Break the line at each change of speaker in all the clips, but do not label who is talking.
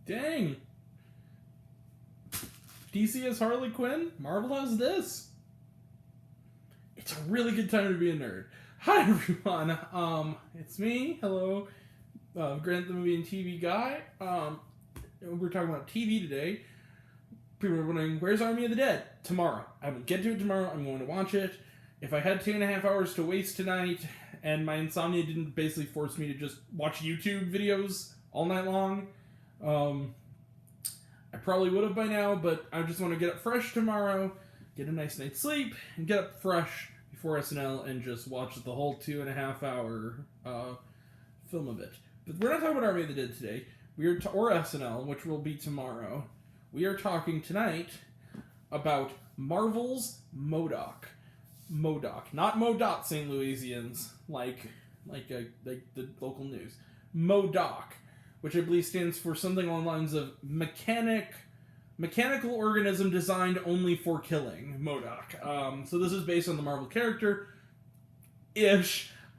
Dang. DC has Harley Quinn. Marvel has this. It's a really good time to be a nerd. Hi everyone. It's me. Hello, Grant the Movie and TV Guy. We're talking about TV today. People are wondering, where's Army of the Dead? Tomorrow. I will get to it tomorrow. I'm going to watch it. If I had 2.5 hours to waste tonight, and my insomnia didn't basically force me to just watch YouTube videos all night long, I probably would have by now, but I just want to get up fresh tomorrow, get a nice night's sleep, and get up fresh before SNL and just watch the whole 2.5 hour film of it. But we're not talking about Army of the Dead today. Or SNL, which will be tomorrow. We are talking tonight about Marvel's M.O.D.O.K. M.O.D.O.K. Not M.O.D.O.K. St. Louisians, like the local news. M.O.D.O.K., which I believe stands for something along the lines of mechanical organism designed only for killing. M.O.D.O.K. So this is based on the Marvel character-ish.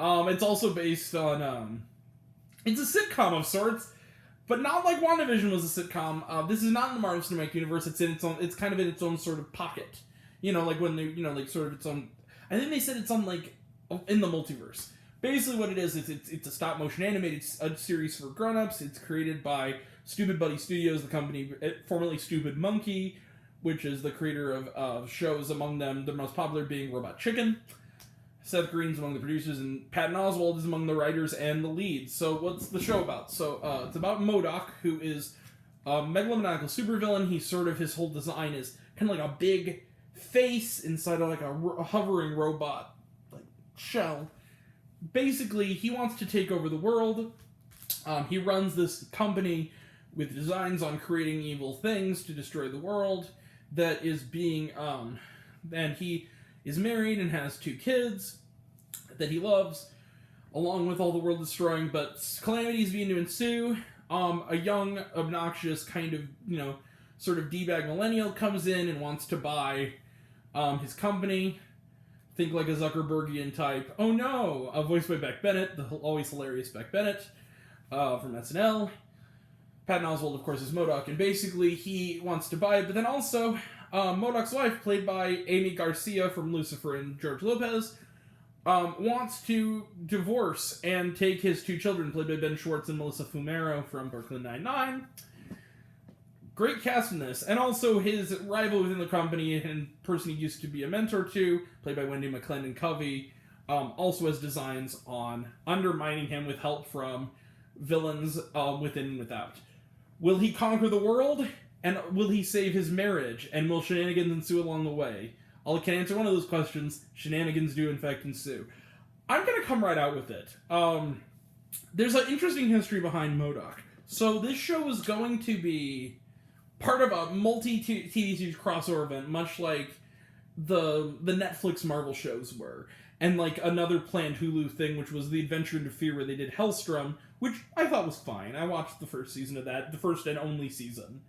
It's also based on... it's a sitcom of sorts. But not like WandaVision was a sitcom. This is not in the Marvel Cinematic Universe. It's in its own. It's kind of in its own sort of pocket. You know, like when they, like sort of its own. I think they said it's on like in the multiverse. Basically, what it is, it's a stop motion animated series for grown-ups. It's created by Stupid Buddy Studios, the company formerly Stupid Monkey, which is the creator of shows, among them the most popular being Robot Chicken. Seth Green's among the producers, and Patton Oswalt is among the writers and the leads. So what's the show about? So it's about M.O.D.O.K., who is a megalomaniacal supervillain. His whole design is kind of like a big face inside of like a hovering robot like shell. Basically, he wants to take over the world. He runs this company with designs on creating evil things to destroy the world that is being... and he is married and has 2 kids that he loves, along with all the world destroying, but calamities begin to ensue. A young, obnoxious, kind of, sort of D-bag millennial comes in and wants to buy his company. Think like a Zuckerbergian type. Oh no! Voiced by Beck Bennett, the always hilarious Beck Bennett from SNL. Patton Oswalt, of course, is M.O.D.O.K., and basically he wants to buy it, but then also M.O.D.O.K.'s wife, played by Amy Garcia from Lucifer and George Lopez, wants to divorce and take his 2 children, played by Ben Schwartz and Melissa Fumero from Brooklyn Nine-Nine. Great cast in this. And also his rival within the company and person he used to be a mentor to, played by Wendy McClendon-Covey, also has designs on undermining him with help from villains within and without. Will he conquer the world? And will he save his marriage? And will shenanigans ensue along the way? I can answer one of those questions. Shenanigans do, in fact, ensue. I'm going to come right out with it. There's an interesting history behind M.O.D.O.K. So this show was going to be part of a multi-TV series crossover event, much like the Netflix Marvel shows were. And like another planned Hulu thing, which was The Adventure into Fear, where they did Hellstrom, which I thought was fine. I watched the first season of that, the first and only season.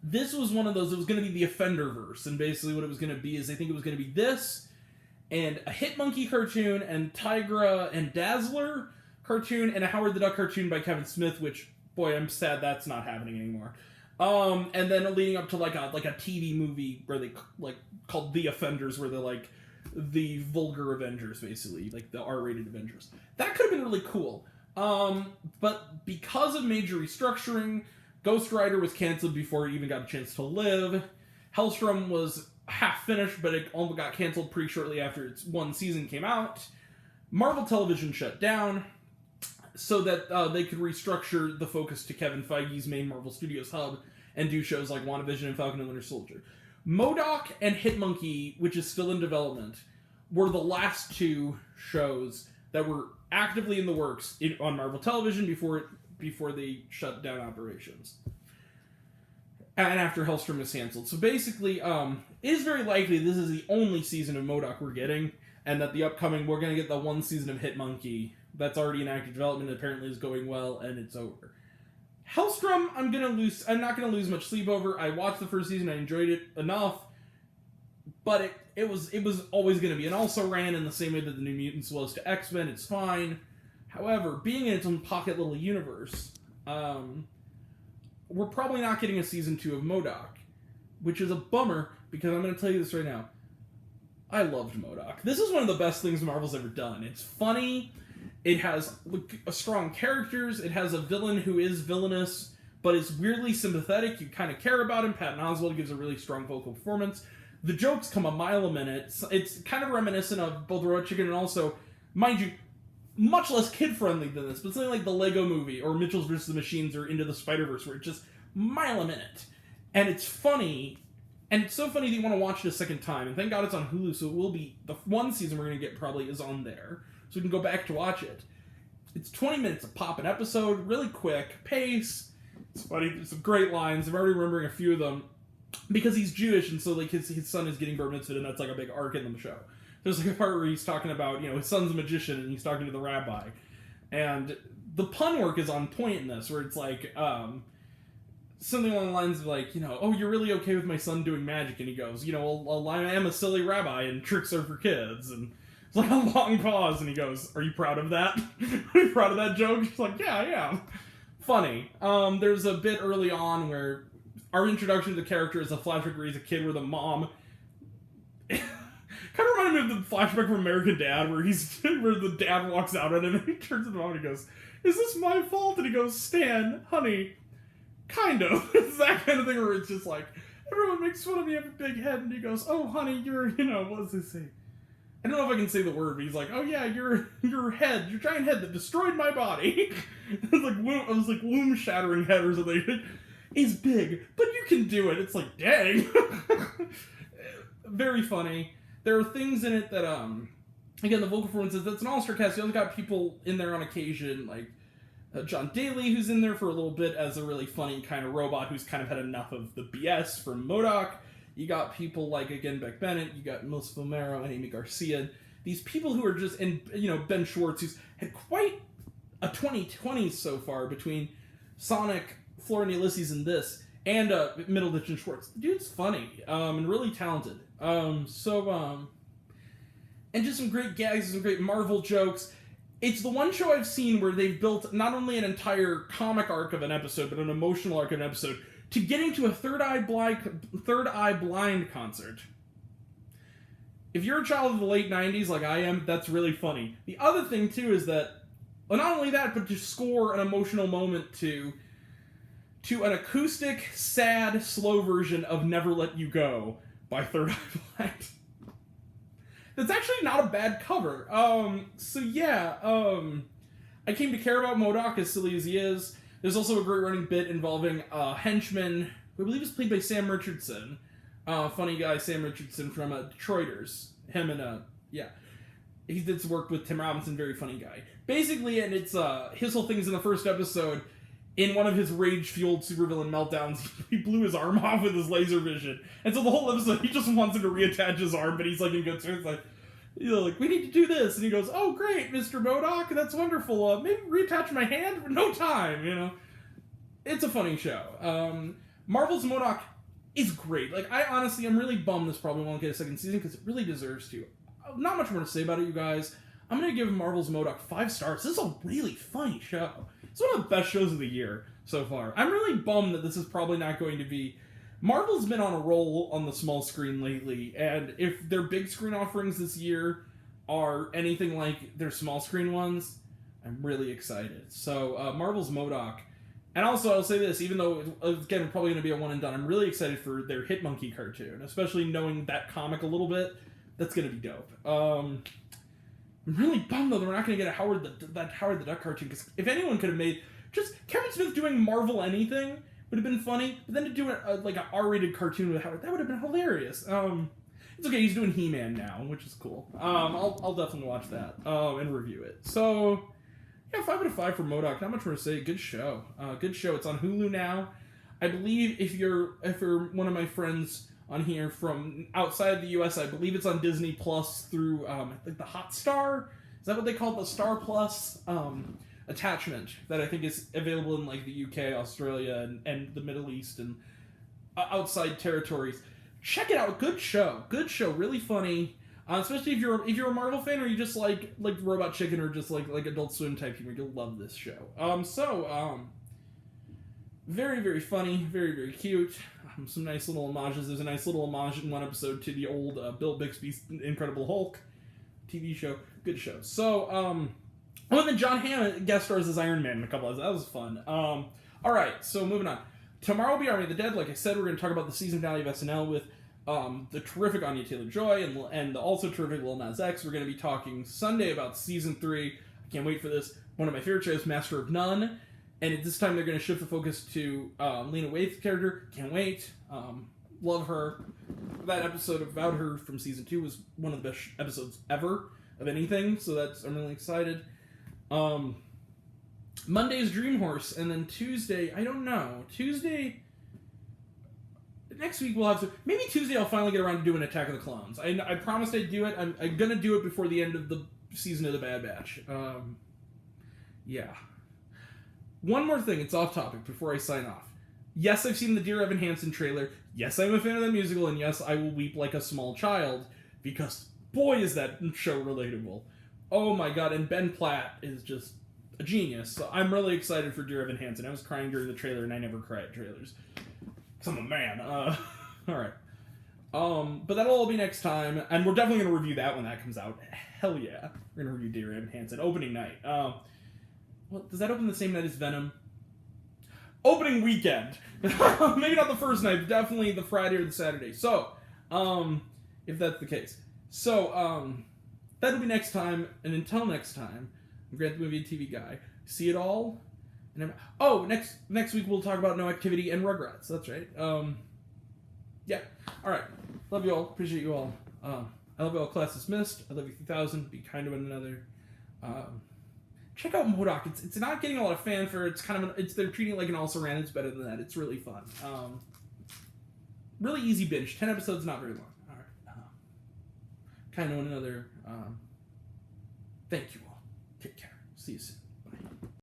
This was one of those, it was going to be the Offenderverse, and basically what it was going to be is I think it was going to be this, and a Hitmonkey cartoon, and Tigra and Dazzler cartoon, and a Howard the Duck cartoon by Kevin Smith, which, boy, I'm sad that's not happening anymore. And then leading up to like a TV movie where they, like, called The Offenders, where they're like the vulgar Avengers, basically, like the R-rated Avengers. That could have been really cool. But because of major restructuring, Ghost Rider was canceled before it even got a chance to live. Hellstrom was half finished, but it almost got canceled pretty shortly after its 1 season came out. Marvel Television shut down so that they could restructure the focus to Kevin Feige's main Marvel Studios hub and do shows like WandaVision and Falcon and Winter Soldier. M.O.D.O.K. and Hitmonkey, which is still in development, were the last 2 shows that were actively in the works on Marvel Television before they shut down operations. And after Hellstrom was canceled. So basically, it is very likely this is the only season of M.O.D.O.K. we're getting, and that the upcoming, we're going to get the 1 season of Hitmonkey that's already in active development and apparently is going well, and it's over. Hellstrom, I'm not going to lose much sleep over. I watched the first season, I enjoyed it enough, but it was always going to be, and also ran in the same way that the New Mutants was to X-Men. It's fine. However, being in its own pocket little universe, we're probably not getting a season 2 of M.O.D.O.K, which is a bummer, because I'm going to tell you this right now. I loved M.O.D.O.K. This is one of the best things Marvel's ever done. It's funny, it has strong characters, it has a villain who is villainous, but is weirdly sympathetic. You kind of care about him. Patton Oswalt gives a really strong vocal performance. The jokes come a mile a minute. It's kind of reminiscent of both Robot Chicken and also, mind you, much less kid-friendly than this, but something like the Lego Movie or Mitchell's vs. the Machines or Into the Spider-Verse, where it's just mile a minute. And it's funny, and it's so funny that you want to watch it a second time. And thank God it's on Hulu, so it will be, the one season we're going to get probably is on there, so we can go back to watch it. It's 20 minutes a pop an episode, really quick, pace. It's funny, there's some great lines. I'm already remembering a few of them, because he's Jewish, and so like his son is getting bar mitzvahed, and that's like a big arc in the show. There's like a part where he's talking about, his son's a magician, and he's talking to the rabbi. And the pun work is on point in this, where it's like, something along the lines of like, oh, you're really okay with my son doing magic? And he goes, well, I am a silly rabbi, and tricks are for kids. And it's like a long pause, and he goes, are you proud of that? Are you proud of that joke? She's like, yeah, I am. Funny. There's a bit early on where our introduction to the character is a flashback where he's a kid where the mom... kind of reminded me of the flashback from American Dad, where the dad walks out on him and he turns to the mom and he goes, is this my fault? And he goes, Stan, honey, kind of. It's that kind of thing where it's just like, everyone makes fun of me, I have a big head, and he goes, oh, honey, you're, what does he say? I don't know if I can say the word, but he's like, oh yeah, your giant head that destroyed my body. It was like womb-shattering head or something. Is big, but you can do it. It's like, dang. Very funny. There are things in it that, again, the vocal performances, that's an all-star cast. You also got people in there on occasion, like John Daly, who's in there for a little bit as a really funny kind of robot who's kind of had enough of the BS from M.O.D.O.K. You got people like, again, Beck Bennett, you got Melissa Fumero and Amy Garcia. These people who are just, and, Ben Schwartz, who's had quite a 2020s so far between Sonic, Flora and Ulysses, and this, and Middleditch and Schwartz. The dude's funny, and really talented. And just some great gags, some great Marvel jokes. It's the one show I've seen where they've built not only an entire comic arc of an episode, but an emotional arc of an episode, to getting to a Third Eye Blind concert. If you're a child of the late 90s like I am, that's really funny. The other thing, too, is that, well, not only that, but to score an emotional moment to an acoustic, sad, slow version of Never Let You Go by Third Eye Blind. That's actually not a bad cover. I came to care about M.O.D.O.K, as silly as he is. There's also a great running bit involving a henchman, who I believe is played by Sam Richardson. Funny guy, Sam Richardson from Detroiters. Him and, he did some work with Tim Robinson, very funny guy. Basically, and it's, his whole thing is in the first episode, in one of his rage-fueled supervillain meltdowns, he blew his arm off with his laser vision. And so the whole episode, he just wants him to reattach his arm, but he's like in good spirits, like, we need to do this. And he goes, oh, great, Mr. M.O.D.O.K, that's wonderful. Maybe reattach my hand? No time, It's a funny show. Marvel's M.O.D.O.K is great. Like, I'm really bummed this probably won't get a second season, because it really deserves to. Not much more to say about it, you guys. I'm going to give Marvel's M.O.D.O.K 5 stars. This is a really funny show. It's one of the best shows of the year so far. I'm really bummed that this is probably not going to be... Marvel's been on a roll on the small screen lately, and if their big screen offerings this year are anything like their small screen ones, I'm really excited. So, Marvel's M.O.D.O.K. And also, I'll say this, even though, again, probably going to be a one and done, I'm really excited for their Hitmonkey cartoon, especially knowing that comic a little bit. That's going to be dope. I'm really bummed, though, that we're not going to get that Howard the Duck cartoon, because if anyone could have made... Just Kevin Smith doing Marvel anything would have been funny, but then to do like an R-rated cartoon with Howard, that would have been hilarious. It's okay, he's doing He-Man now, which is cool. I'll definitely watch that, and review it. So, yeah, 5 out of 5 for M.O.D.O.K. Not much more to say. Good show. Good show. It's on Hulu now. I believe if you're one of my friends on here from outside the U.S., I believe it's on Disney Plus through like the Hotstar. Is that what they call it? The Star Plus attachment that I think is available in like the UK, Australia, and the Middle East and outside territories. Check it out. Good show. Good show. Really funny. Especially if you're a Marvel fan or you just like Robot Chicken or just like Adult Swim type humor, you'll love this show. Very, very funny, very, very cute. Some nice little homages. There's a nice little homage in one episode to the old Bill Bixby's Incredible Hulk TV show. Good show. So, and then John Hamm guest stars as Iron Man in a couple of that was fun. All right, so moving on. Tomorrow will be Army of the Dead. Like I said, we're going to talk about the season finale of SNL with the terrific Anya Taylor-Joy and the also terrific Lil Nas X. We're going to be talking Sunday about season 3. I can't wait for this. One of my favorite shows, Master of None. And at this time, they're going to shift the focus to Lena Waithe's character. Can't wait. Love her. That episode about her from season 2 was one of the best episodes ever of anything. So I'm really excited. Monday's Dream Horse, and then Tuesday, I don't know. Next week we'll have to. Maybe Tuesday I'll finally get around to doing Attack of the Clones. I promised I'd do it. I'm gonna do it before the end of the season of the Bad Batch. Yeah. One more thing, it's off topic before I sign off. Yes, I've seen the Dear Evan Hansen trailer. Yes, I'm a fan of the musical, and yes, I will weep like a small child, because boy is that show relatable. Oh my god, and Ben Platt is just a genius. So I'm really excited for Dear Evan Hansen. I was crying during the trailer, and I never cry at trailers. Because I'm a man. Alright. But that'll all be next time, and we're definitely going to review that when that comes out. Hell yeah. We're going to review Dear Evan Hansen. Opening night. Well, does that open the same night as Venom? Opening weekend. Maybe not the first night, but definitely the Friday or the Saturday. So, if that's the case. So, that'll be next time, and until next time, I'm Grant the Movie and TV Guy. See it all? And next week we'll talk about No Activity and Rugrats. That's right. Yeah. All right. Love you all. Appreciate you all. I love you all. Class dismissed. I love you 3000. Be kind to one another. Check out M.O.D.O.K. It's not getting a lot of fanfare. It's kind of they're treating it like an also ran. It's better than that. It's really fun. Really easy binge. 10 episodes, not very long. All right. Kind to one another. Thank you all. Take care. See you soon.